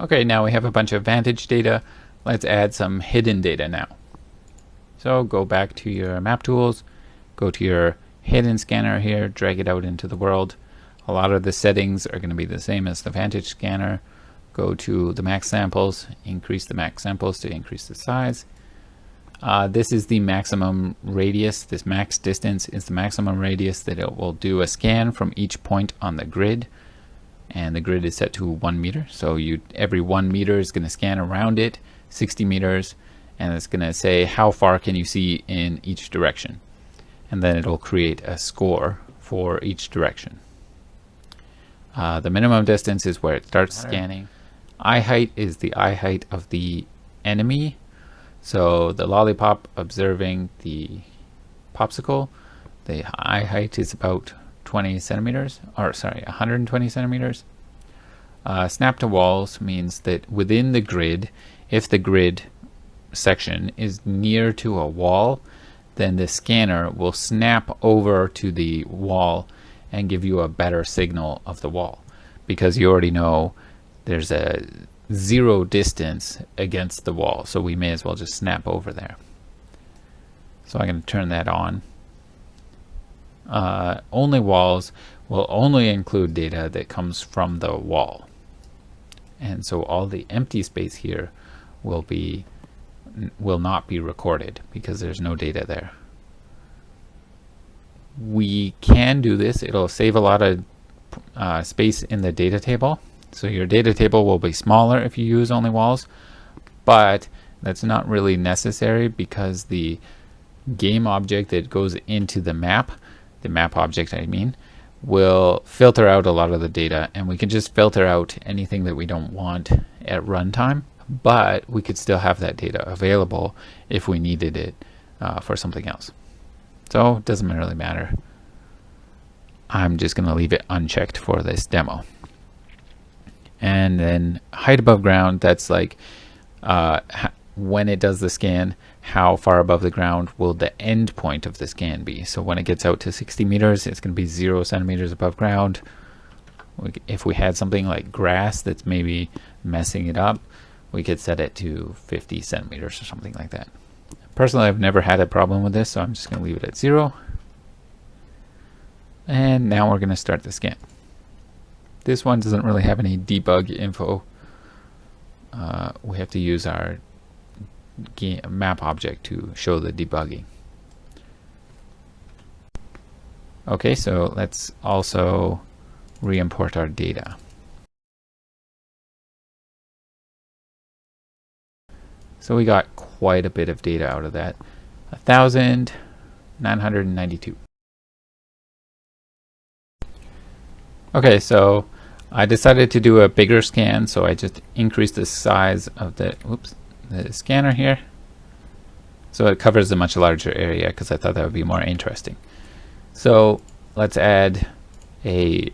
Okay, now we have a bunch of Vantage data. Let's add some hidden data now. So go back to your Maptools, go to your hidden scanner here, drag it out into the world. A lot of the settings are going to be the same as the Vantage scanner. Go to the max samples, increase the max samples to increase the size. This is the maximum radius. This max distance is the maximum radius that it will do a scan from each point on the grid. And the grid is set to 1 meter. So every 1 meter is going to scan around it, 60 meters, and it's going to say how far can you see in each direction. And then it'll create a score for each direction. The minimum distance is where it starts scanning. Eye height is the eye height of the enemy. So the lollipop observing the popsicle, the eye height is about 20 centimeters, or sorry, 120 centimeters. Snap to walls means that within the grid, if the grid section is near to a wall, then the scanner will snap over to the wall and give you a better signal of the wall, because you already know there's a zero distance against the wall, so we may as well just snap over there. So I'm going to turn that on. Only walls will only include data that comes from the wall, and so all the empty space here will not be recorded because there's no data there. We can do this. It'll save a lot of space in the data table. So your data table will be smaller if you use only walls, but that's not really necessary because the game object that goes into the map object I mean, will filter out a lot of the data, and we can just filter out anything that we don't want at runtime, but we could still have that data available if we needed it for something else. So it doesn't really matter. I'm just going to leave it unchecked for this demo. And then height above ground, that's like when it does the scan, how far above the ground will the end point of the scan be. So when it gets out to 60 meters, it's going to be 0 centimeters above ground. If we had something like grass that's maybe messing it up, we could set it to 50 centimeters or something like that. Personally, I've never had a problem with this, so I'm just going to leave it at 0. And now we're going to start the scan. This one doesn't really have any debug info. We have to use our map object to show the debugging. Okay, so let's also re-import our data. So we got quite a bit of data out of that. 1,992. Okay, so I decided to do a bigger scan, so I just increased the size of the scanner here, so it covers a much larger area because I thought that would be more interesting. So let's add a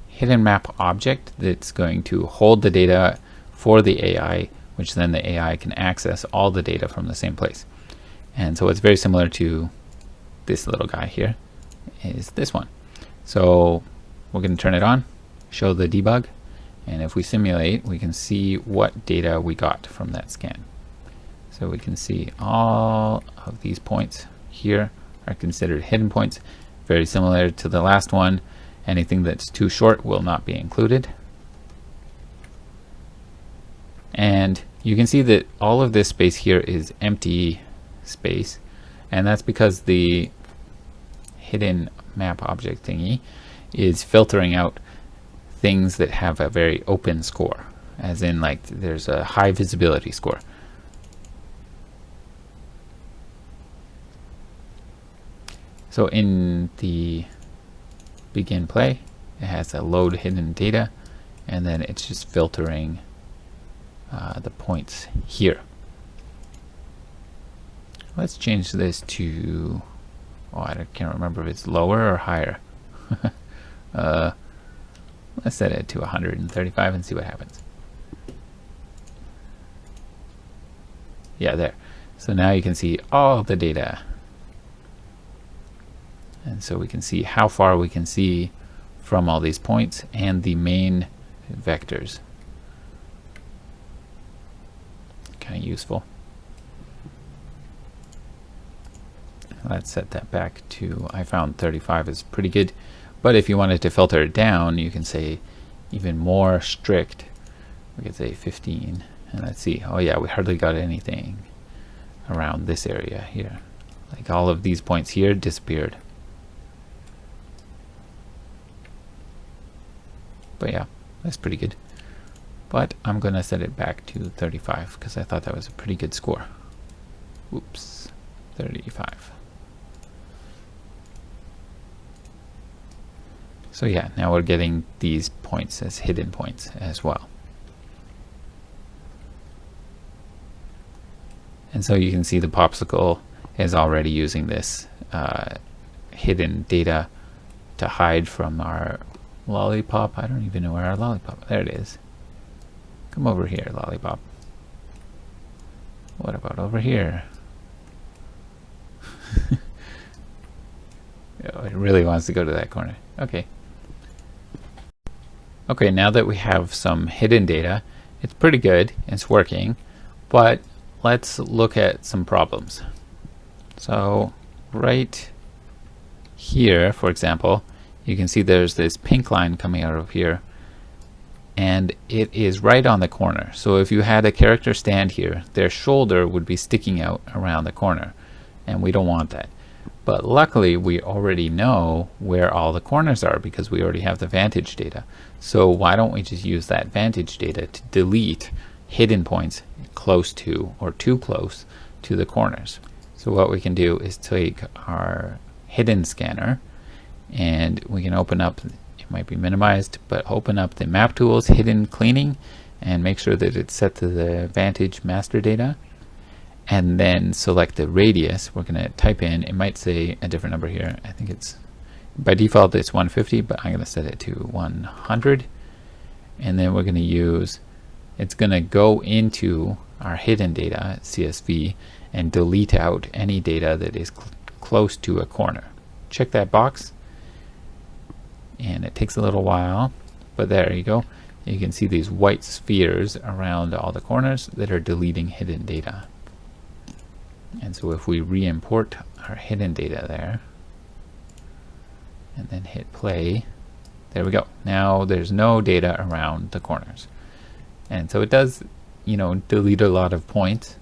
hidden map object that's going to hold the data for the AI, which then the AI can access all the data from the same place. And so it's very similar to this little guy here, is this one. So we're going to turn it on, show the debug, and if we simulate, we can see what data we got from that scan. So we can see all of these points here are considered hidden points, very similar to the last one. Anything that's too short will not be included. And you can see that all of this space here is empty space, and that's because the hidden map object thingy is filtering out things that have a very open score, as in like there's a high visibility score. So in the begin play, it has a load hidden data, and then it's just filtering the points here. Let's change this to, oh, I can't remember if it's lower or higher. Let's set it to 135 and see what happens. Yeah, there. So now you can see all the data. And so we can see how far we can see from all these points and the main vectors. useful. Let's set that back to, I found 35 is pretty good, but if you wanted to filter it down, you can say even more strict. We could say 15, and let's see. Oh yeah, we hardly got anything around this area here. Like all of these points here disappeared. But yeah, that's pretty good. But I'm gonna set it back to 35 because I thought that was a pretty good score. Oops, 35. So yeah, now we're getting these points as hidden points as well. And so you can see the popsicle is already using this hidden data to hide from our lollipop. I don't even know where our lollipop, there it is. Come over here, lollipop. What about over here? Oh, it really wants to go to that corner. Okay. Okay, now that we have some hidden data, it's pretty good, it's working, but let's look at some problems. So right here, for example, you can see there's this pink line coming out of here, and it is right on the corner. So if you had a character stand here, their shoulder would be sticking out around the corner, and we don't want that. But luckily we already know where all the corners are because we already have the vantage data. So why don't we just use that vantage data to delete hidden points close to or too close to the corners. So what we can do is take our hidden scanner, and we can open up, it might be minimized, but open up the Maptools hidden cleaning and make sure that it's set to the vantage master data, and then select the radius. We're going to type in, it might say a different number here, I think it's by default it's 150, but I'm going to set it to 100, and then we're going to use, it's going to go into our hidden data CSV and delete out any data that is close to a corner. Check that box, and it takes a little while, but there you go. You can see these white spheres around all the corners that are deleting hidden data. And so if we re-import our hidden data there and then hit play, there we go. Now there's no data around the corners. And so it does, you know, delete a lot of points,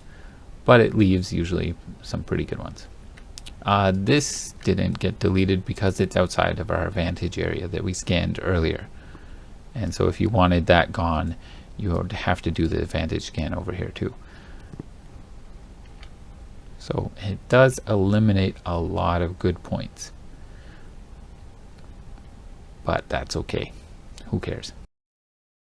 but it leaves usually some pretty good ones. This didn't get deleted because it's outside of our vantage area that we scanned earlier. And so if you wanted that gone, you would have to do the vantage scan over here too. So it does eliminate a lot of good points, but that's okay. Who cares?